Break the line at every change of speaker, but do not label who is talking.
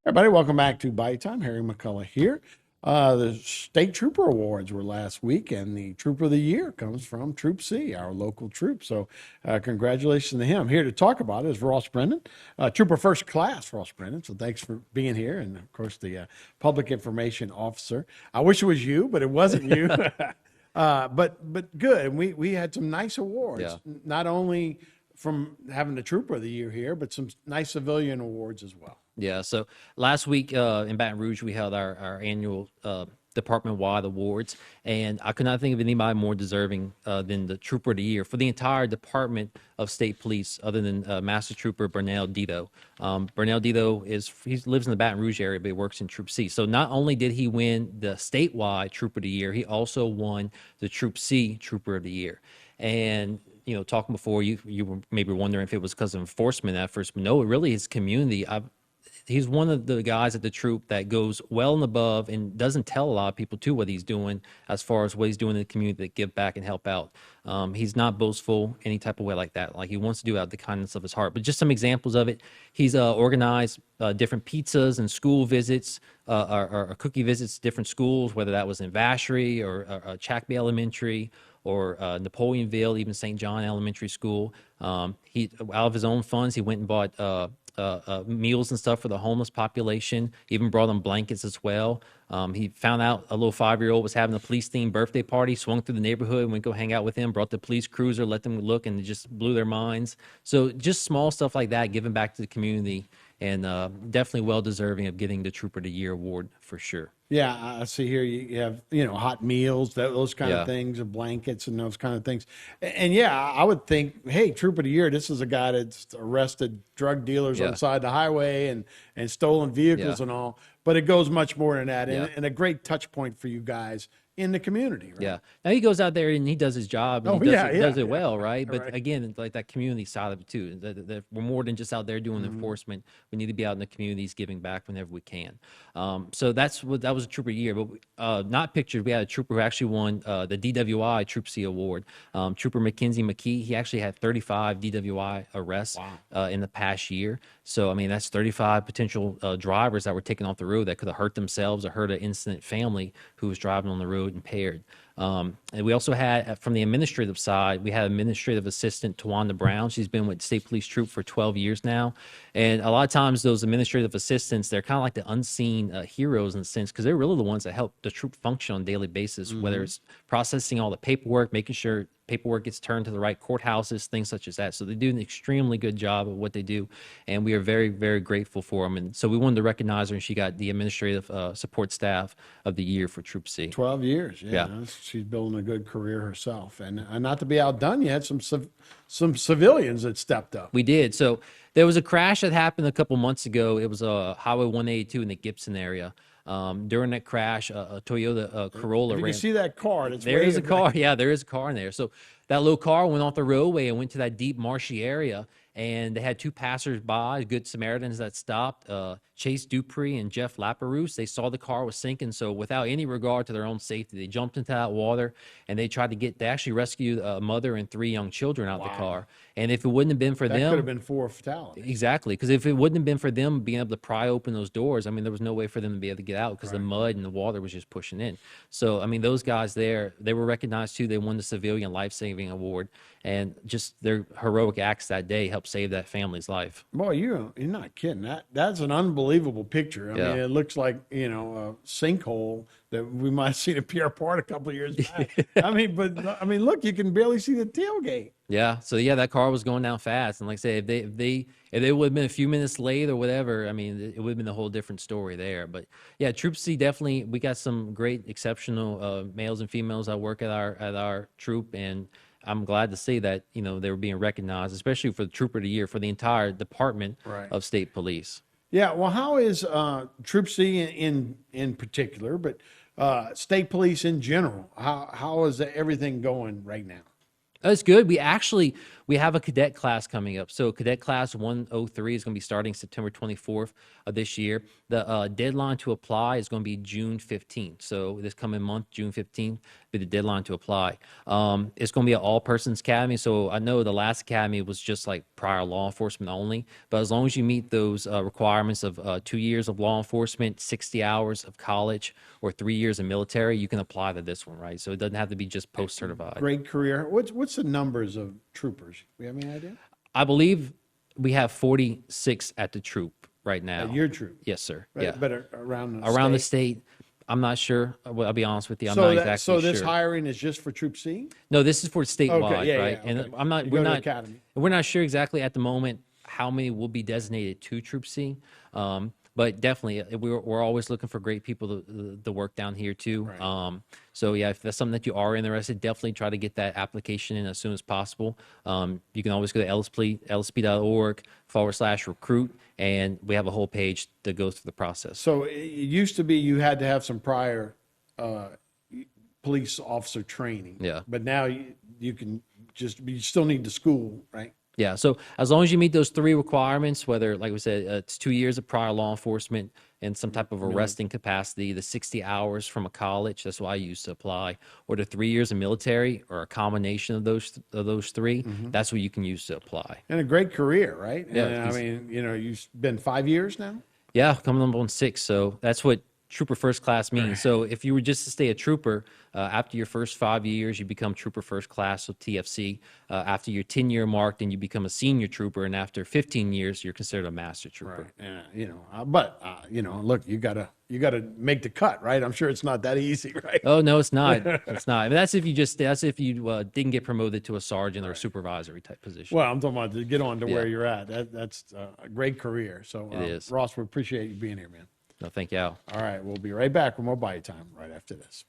Everybody, welcome back to Bayou Time. Harry McCullough here. The State Trooper Awards were last week, and the Trooper of the Year comes from Troop C, our local troop. So, congratulations to him. Here to talk about it is Ross Brendan, Trooper First Class Ross Brendan. So, thanks for being here, and of course, the Public Information Officer. I wish it was you, but it wasn't you. But good. And we had some nice awards,
Yeah.
not only from having the Trooper of the Year here, but some nice civilian awards as well.
Yeah. So last week in Baton Rouge, we held our annual department-wide awards, and I could not think of anybody more deserving than the Trooper of the Year for the entire Department of State Police, other than Master Trooper Bernal Dito. Bernal Dito he lives in the Baton Rouge area, but he works in Troop C. So not only did he win the statewide Trooper of the Year, he also won the Troop C Trooper of the Year. And talking before, you were maybe wondering if it was because of enforcement efforts, but no, it really is community. He's one of the guys at the troop that goes well and above and doesn't tell a lot of people too what he's doing as far as what he's doing in the community to give back and help out. He's not boastful any type of way like that. Like, he wants to do it out of the kindness of his heart. But just some examples of it: he's organized different pizzas and school visits, or cookie visits to different schools, whether that was in Vacherie or Chackby Elementary, or Napoleonville, even St. John Elementary School. He, out of his own funds, he went and bought meals and stuff for the homeless population, even brought them blankets as well. He found out a little 5-year-old was having a police-themed birthday party, swung through the neighborhood, went go hang out with him, brought the police cruiser, let them look, and it just blew their minds. So just small stuff like that, giving back to the community, and definitely well-deserving of getting the Trooper of the Year award for sure.
Yeah, I see here you have, hot meals, those kind
Yeah.
of things, and blankets and those kind of things. And yeah, I would think, hey, Troop of the Year, this is a guy that's arrested drug dealers on
Yeah.
the side of the highway and stolen vehicles
Yeah.
and all. But it goes much more than that,
Yeah.
and a great touch point for you guys in the community, right?
Yeah. Now he goes out there and he does his job, and
Oh,
he
yeah,
does
yeah,
it well, right? But
right.
again, like that community side of it too. That we're more than just out there doing enforcement. We need to be out in the communities giving back whenever we can. So that was a Trooper Year. But not pictured, we had a trooper who actually won the DWI Troop C award. Trooper Mackenzie McKee. He actually had 35 DWI arrests in the past year. So I mean, that's 35 potential drivers that were taken off the road that could have hurt themselves or hurt an innocent family who was driving on the road impaired. And we also had, from the administrative side, we had administrative assistant Tawanda Brown. She's been with State Police Troop for 12 years now. And a lot of times those administrative assistants, they're kind of like the unseen heroes in a sense, because they're really the ones that help the troop function on a daily basis, whether it's processing all the paperwork, making sure paperwork gets turned to the right courthouses, things such as that. So they do an extremely good job of what they do, and we are very, very grateful for them. And so we wanted to recognize her, and she got the Administrative Support Staff of the Year for Troop C.
12 years, yeah.
Yeah.
She's building a good career herself. And not to be outdone, you had some civilians that stepped up.
We did. So there was a crash that happened a couple months ago. It was Highway 182 in the Gibson area. During that crash, a Toyota Corolla
If you
ran.
can see that car, it's
There
way
is a
back.
car. Yeah, there is a car in there. So that little car went off the roadway and went to that deep marshy area. And they had two passersby, good Samaritans, that stopped, Chase Dupree and Jeff Laperouse. They saw the car was sinking, so without any regard to their own safety, they jumped into that water, and they actually rescued a mother and 3 young children out the car. And if it wouldn't have been for
That
them,
could have been 4 fatalities.
exactly, because if it wouldn't have been for them being able to pry open those doors, I mean, there was no way for them to be able to get out because the mud and the water was just pushing in. So, I mean, those guys there, they were recognized too. They won the Civilian Life-Saving Award, and just their heroic acts that day helped save that family's life.
Boy, you're not kidding. That's an unbelievable picture. I
Yeah.
mean, it looks like, a sinkhole that we might have seen at Pierre Part a couple of years back. I mean, look, you can barely see the tailgate.
Yeah. So yeah, that car was going down fast, and like I say, if they would have been a few minutes late or whatever, I mean, it would have been a whole different story there. But yeah, Troop C, definitely, we got some great, exceptional males and females that work at our troop, and I'm glad to see that they were being recognized, especially for the Trooper of the Year for the entire Department
Right.
of State Police.
Yeah, well, how is Troop C in particular, but state police in general? How is everything going right now?
That's good. We have a cadet class coming up. So cadet class 103 is going to be starting September 24th of this year. The deadline to apply is going to be June 15th. So this coming month, June 15th. be the deadline to apply. It's going to be an all-persons academy. So I know the last academy was just like prior law enforcement only. But as long as you meet those requirements of 2 years of law enforcement, 60 hours of college, or 3 years of military, you can apply to this one, right? So it doesn't have to be just post-certified.
Great career. What's the numbers of troopers? We have any idea?
I believe we have 46 at the troop right now.
At your troop?
Yes, sir.
But,
Yeah.
but around the
Around the
state?
state, I'm not sure. I'll be honest with you. I'm
So
not
that,
exactly
so this
sure.
hiring is just for Troop C?
No, this is for statewide,
Okay, yeah,
right?
yeah,
And
okay.
I'm not.
You
We're
go to the
not.
academy.
We're not sure exactly at the moment how many will be designated to Troop C. But definitely, we're always looking for great people to work down here too.
Right.
So yeah, if that's something that you are interested, definitely try to get that application in as soon as possible. You can always go to lsp.org/recruit, and we have a whole page that goes through the process.
So it used to be you had to have some prior police officer training.
Yeah.
But now you can you still need the school, right?
Yeah, so as long as you meet those 3 requirements, whether, like we said, it's 2 years of prior law enforcement and some type of arresting capacity, the 60 hours from a college, that's what I used to apply, or the 3 years of military, or a combination of those 3, that's what you can use to apply.
And a great career, right?
Yeah,
And, I mean, you've been 5 years now?
Yeah, coming up on 6, so that's what trooper first class means. So if you were just to stay a trooper, after your first 5 years, you become trooper first class with TFC. After your 10-year mark, then you become a senior trooper, and after 15 years, you're considered a master trooper.
Right. But look, you gotta make the cut, right? I'm sure it's not that easy, right?
Oh no, it's not. It's not. I mean, that's if you didn't get promoted to a sergeant or a supervisory type position.
Well, I'm talking about to get on to where
Yeah.
you're at. That's a great career. So,
It is.
Ross, we appreciate you being here, man.
No, thank you, Al.
All right, we'll be right back with more Bayou Time right after this.